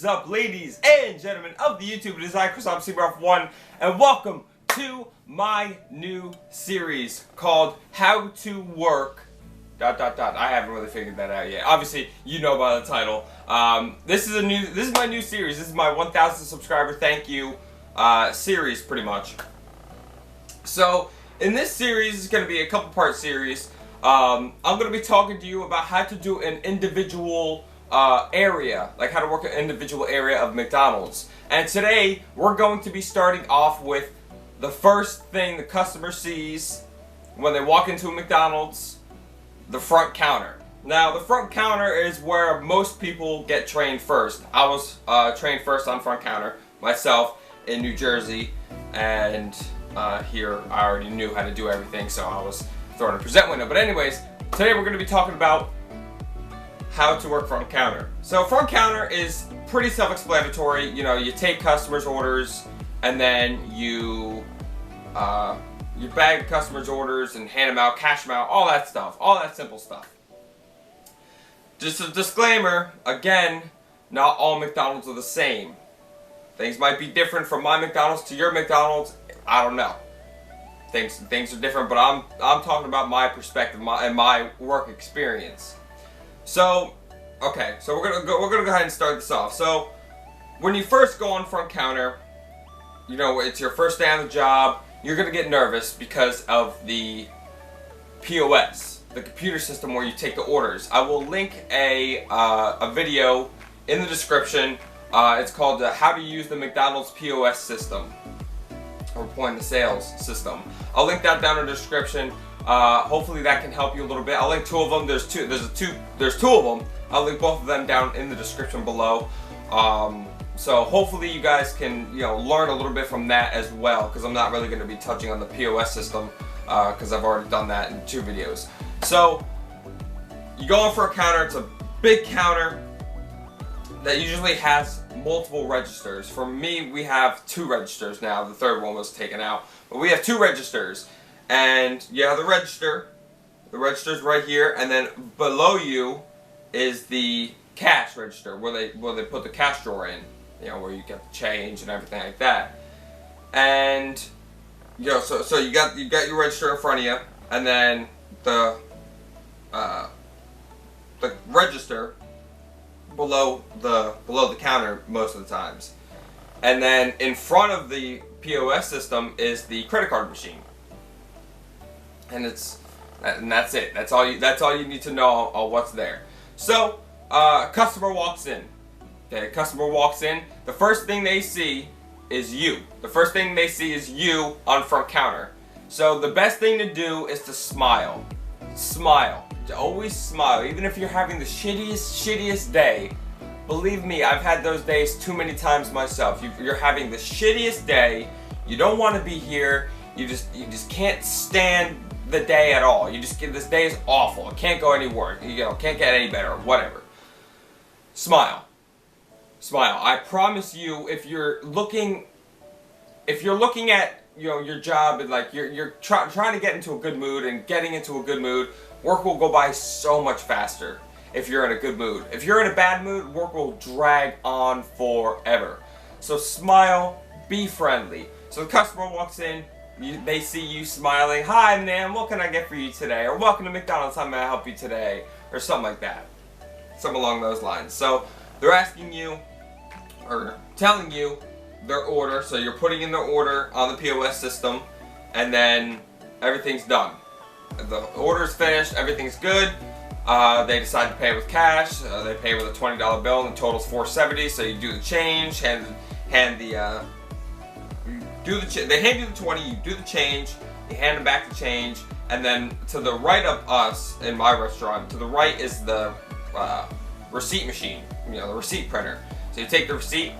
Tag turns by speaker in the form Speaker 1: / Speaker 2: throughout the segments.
Speaker 1: up, ladies and gentlemen of the YouTube? It is I, Chris, I'm CBRF1, and welcome to my new series called How to Work ... I haven't really figured that out yet. Obviously, you know by the title. This is my new series. This is my 1,000 subscriber thank you series, pretty much. So, in this series, it's going to be a couple-part series. I'm going to be talking to you about how to do an individual area, like how to work an individual area of McDonald's. And today, we're going to be starting off with the first thing the customer sees when they walk into a McDonald's, the front counter. Now, the front counter is where most people get trained first. I was trained first on front counter myself in New Jersey, and here I already knew how to do everything, so I was throwing a present window. But anyways, today we're going to be talking about how to work front counter. So front counter is pretty self-explanatory. You know, you take customers' orders and then you bag customers' orders and hand them out, cash them out, all that stuff, all that simple stuff. Just a disclaimer, again, not all McDonald's are the same. Things might be different from my McDonald's to your McDonald's. I don't know. Things are different, but I'm talking about my perspective and my work experience. So, okay, so we're gonna go ahead and start this off. So, when you first go on front counter, you know, it's your first day on the job, you're gonna get nervous because of the POS, the computer system where you take the orders. I will link a video in the description. It's called How to Use the McDonald's POS System, or point of sales system. I'll link that down in the description. Hopefully that can help you a little bit. I'll link two of them. There's two of them. I'll link both of them down in the description below. So hopefully you guys can, you know, learn a little bit from that as well, because I'm not really going to be touching on the POS system because I've already done that in 2 videos. So you go in for a counter. It's a big counter that usually has multiple registers. For me, we have 2 registers now. The third one was taken out, but we have 2 registers. And you have the register. The register's right here, and then below you is the cash register, where they put the cash drawer in. You know, where you get the change and everything like that. And you know, so you got your register in front of you, and then the register below the counter most of the times. And then in front of the POS system is the credit card machine. And that's it. That's all you need to know on what's there. So, customer walks in. Okay, customer walks in. The first thing they see is you. The first thing they see is you on front counter. So the best thing to do is to smile. Smile. Always smile, even if you're having the shittiest day. Believe me, I've had those days too many times myself. You're having the shittiest day. You don't want to be here. You just can't stand the day at all. You just get, this day is awful. It can't go any worse. You know, can't get any better. Whatever. Smile. Smile. I promise you, if you're looking at, you know, your job and like you're trying to get into a good mood and getting into a good mood, work will go by so much faster if you're in a good mood. If you're in a bad mood, work will drag on forever. So smile, be friendly. So the customer walks in, they see you smiling. Hi, ma'am, what can I get for you today? Or welcome to McDonald's, how may I help you today? Or something like that. Something along those lines. So they're asking you, or telling you their order. So you're putting in their order on the POS system, and then everything's done. The order's finished, everything's good. They decide to pay with cash. They pay with a $20 bill, and the total's $4.70. So you do the change, they hand you the 20, you do the change, you hand them back the change, and then to the right of us in my restaurant, to the right is the receipt machine, you know, the receipt printer. So you take the receipt,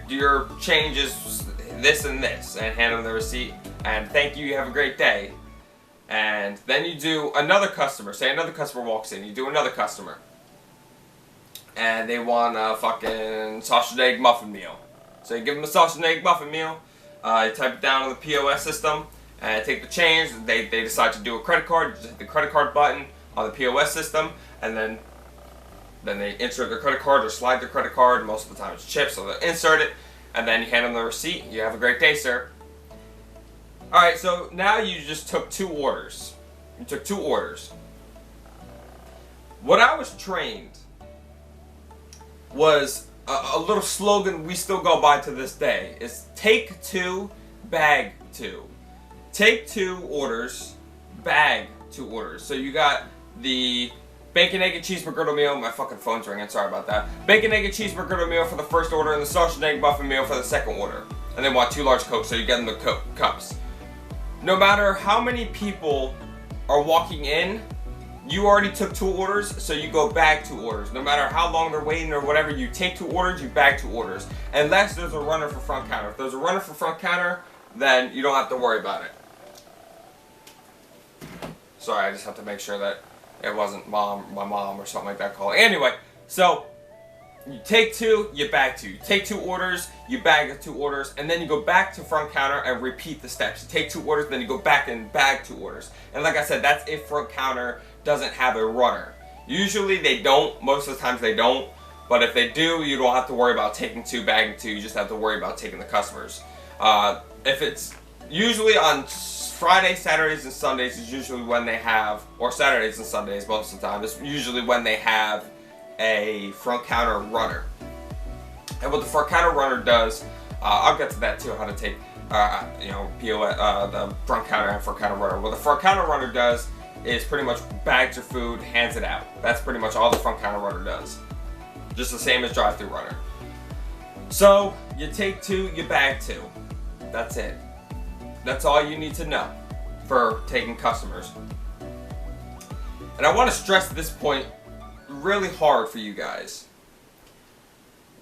Speaker 1: your change is this and this, and hand them the receipt, and thank you, you have a great day. And then you do another customer. Say another customer walks in, you do another customer, and they want a fucking sausage and egg muffin meal. So you give them a sausage and egg muffin meal. You type it down on the POS system and take the change. They decide to do a credit card. You just hit the credit card button on the POS system, and then Then they insert their credit card or slide their credit card. Most of the time it's chips, so they insert it, and then you hand them the receipt. You have a great day, sir. Alright, so now you just took 2 orders. You took 2 orders. What I was trained was a little slogan we still go by to this day. Is take 2, bag 2. Take 2 orders, bag 2 orders. So you got the bacon, egg, and cheese McGriddle meal. My fucking phone's ringing, sorry about that. Bacon, egg, and cheese McGriddle meal for the first order, and the sausage and egg muffin meal for the second order. And they want 2 large Cokes, so you get them the cups. No matter how many people are walking in, you already took 2 orders, so you go bag 2 orders. No matter how long they're waiting or whatever, you take 2 orders, you bag 2 orders. Unless there's a runner for front counter. If there's a runner for front counter, then you don't have to worry about it. Sorry, I just have to make sure that it wasn't my mom or something like that calling. Anyway, so you take 2, you bag 2. You take 2 orders, you bag the 2 orders, and then you go back to front counter and repeat the steps. You take 2 orders, then you go back and bag 2 orders. And like I said, that's if front counter doesn't have a runner. Usually they don't. Most of the times they don't. But if they do, you don't have to worry about taking 2, bagging 2. You just have to worry about taking the customers. If it's usually on Friday, Saturdays, and Sundays is usually when they have, or Saturdays and Sundays most of the time, it's usually when they have a front counter runner. And what the front counter runner does, I'll get to that too, how to take, the front counter and front counter runner. What the front counter runner does is pretty much bags your food, hands it out. That's pretty much all the front counter runner does. Just the same as drive-thru runner. So, you take 2, you bag 2. That's it. That's all you need to know for taking customers. And I want to stress this point really hard for you guys.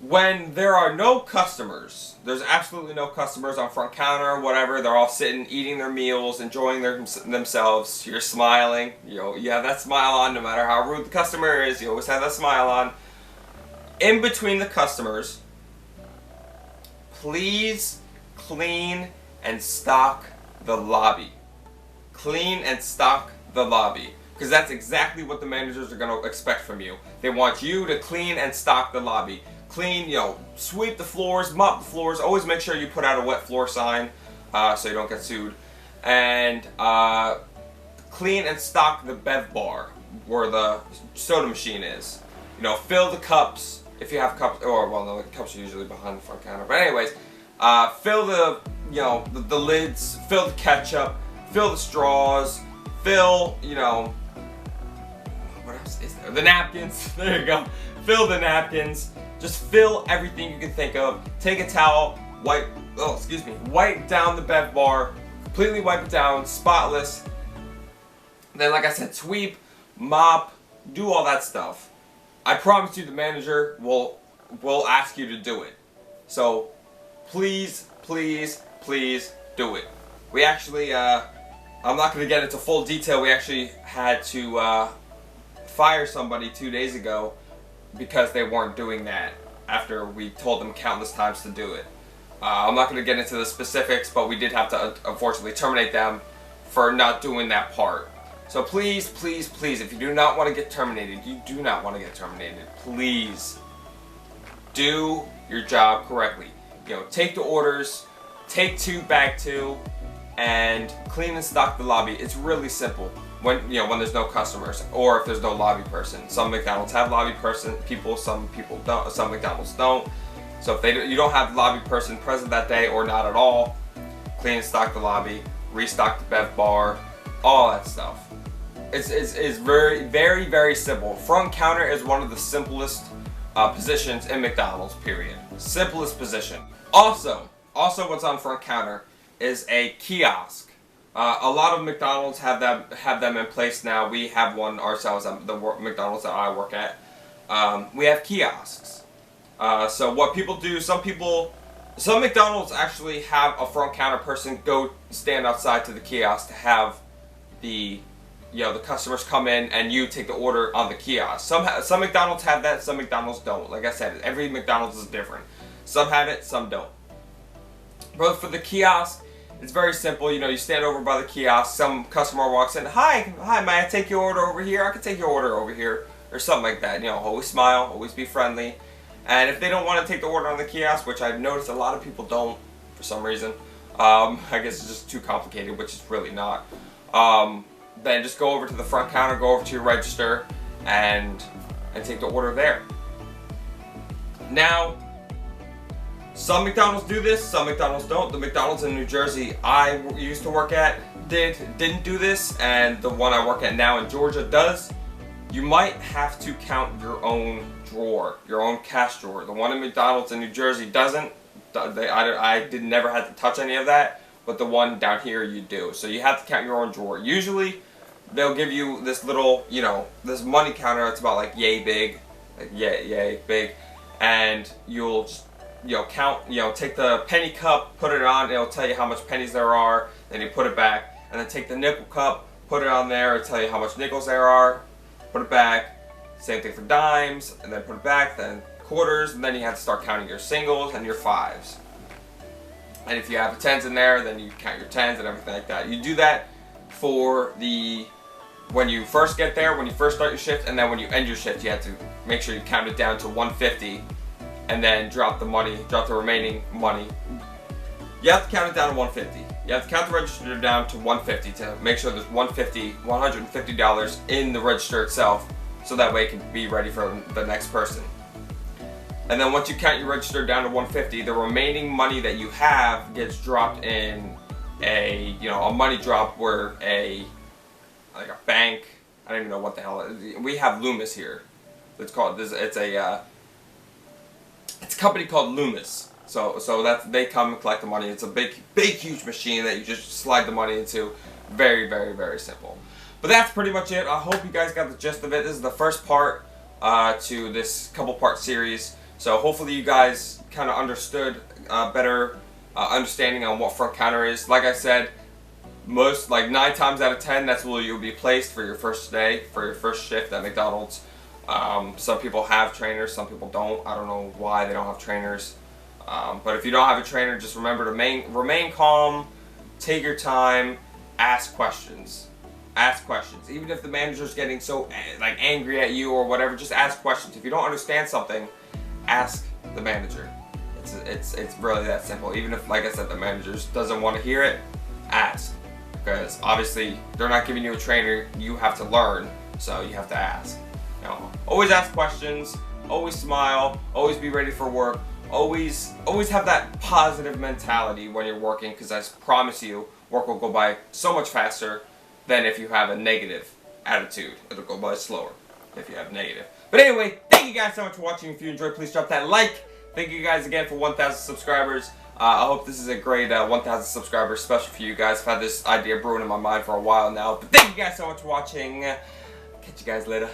Speaker 1: When there are no customers, there's absolutely no customers on front counter or whatever, they're all sitting, eating their meals, enjoying themselves, you're smiling, you have that smile on no matter how rude the customer is, you always have that smile on. In between the customers, please clean and stock the lobby. Clean and stock the lobby. Because that's exactly what the managers are going to expect from you. They want you to clean and stock the lobby. Clean, sweep the floors, mop the floors. Always make sure you put out a wet floor sign so you don't get sued. And clean and stock the bev bar where the soda machine is. Fill the cups if you have cups. Or, well, no, the cups are usually behind the front counter. But anyways, fill the, the lids, fill the ketchup, fill the straws, fill, what else is there? The napkins. There you go. Fill the napkins. Just fill everything you can think of. Take a towel, wipe down the bev bar, completely wipe it down, spotless. Then, like I said, sweep, mop, do all that stuff. I promise you the manager will ask you to do it. So, please, please, please do it. We actually, I'm not going to get into full detail, we actually had to fire somebody 2 days ago because they weren't doing that after we told them countless times to do it. I'm not going to get into the specifics, but we did have to unfortunately terminate them for not doing that part. So please, please, please, if you do not want to get terminated, please do your job correctly. Take the orders, take 2, bag 2, and clean and stock the lobby. It's really simple when there's no customers or if there's no lobby person. Some McDonald's have lobby people, some people don't, some McDonald's don't. So if you don't have the lobby person present that day or not at all, clean and stock the lobby, restock the bev bar, all that stuff. It's very, very, very simple. Front counter is one of the simplest positions in McDonald's, period. Simplest position. Also what's on front counter is a kiosk. A lot of McDonald's have them in place now. We have one ourselves at the McDonald's that I work at. We have kiosks. So what people do, some McDonald's actually have a front counter person go stand outside to the kiosk to have the customers come in and you take the order on the kiosk. Some McDonald's have that, some McDonald's don't. Like I said, every McDonald's is different. Some have it, some don't. But for the kiosk, it's very simple. You stand over by the kiosk, some customer walks in, hi, may I take your order over here? I can take your order over here. or something like that. You know, always smile, always be friendly. And if they don't want to take the order on the kiosk, which I've noticed a lot of people don't for some reason, I guess it's just too complicated, which is really not. Then just go over to the front counter, go over to your register, and take the order there. Now, some McDonald's do this, some McDonald's don't. The McDonald's in New Jersey I used to work at didn't do this, and the one I work at now in Georgia does. You might have to count your own drawer, your own cash drawer. The one in McDonald's in New Jersey doesn't. I never had to touch any of that, but the one down here you do. So you have to count your own drawer. Usually, they'll give you this little, you know, this money counter that's about like yay big, yay big, and you'll just, you know, count, you know, take the penny cup, put it on, it'll tell you how much pennies there are, then you put it back, and then take the nickel cup, put it on there, it'll tell you how much nickels there are, put it back. Same thing for dimes, and then put it back, then quarters, and then you have to start counting your singles and your fives. And if you have tens in there, then you count your tens and everything like that. You do that for when you first get there, when you first start your shift, and then when you end your shift, you have to make sure you count it down to 150, and then drop the remaining money. You have to count it down to 150. You have to count the register down to 150 to make sure there's $150 in the register itself, so that way it can be ready for the next person. And then once you count your register down to 150, the remaining money that you have gets dropped in a money drop where like a bank, I don't even know what the hell it is. We have Loomis here. It's a company called Loomis. So they come and collect the money. It's a big huge machine that you just slide the money into. Very, very, very simple. But that's pretty much it. I hope you guys got the gist of it. This is the first part to this couple part series. So hopefully you guys kind of understood better understanding on what front counter is. Like I said, like 9 times out of 10, that's where you'll be placed for your first day, for your first shift at McDonald's. Some people have trainers, some people don't. I don't know why they don't have trainers. But if you don't have a trainer, just remember to remain calm, take your time, ask questions. Ask questions. Even if the manager's getting so like angry at you or whatever, just ask questions. If you don't understand something, ask the manager. It's really that simple. Even if, like I said, the manager doesn't want to hear it, ask. Because obviously they're not giving you a trainer, you have to learn, so you have to ask. You know, always ask questions, always smile, always be ready for work, always have that positive mentality when you're working, because I promise you, work will go by so much faster than if you have a negative attitude. It'll go by slower if you have negative. But anyway, thank you guys so much for watching. If you enjoyed, please drop that like. Thank you guys again for 1,000 subscribers. I hope this is a great 1,000 subscribers special for you guys. I've had this idea brewing in my mind for a while now. But thank you guys so much for watching. Catch you guys later.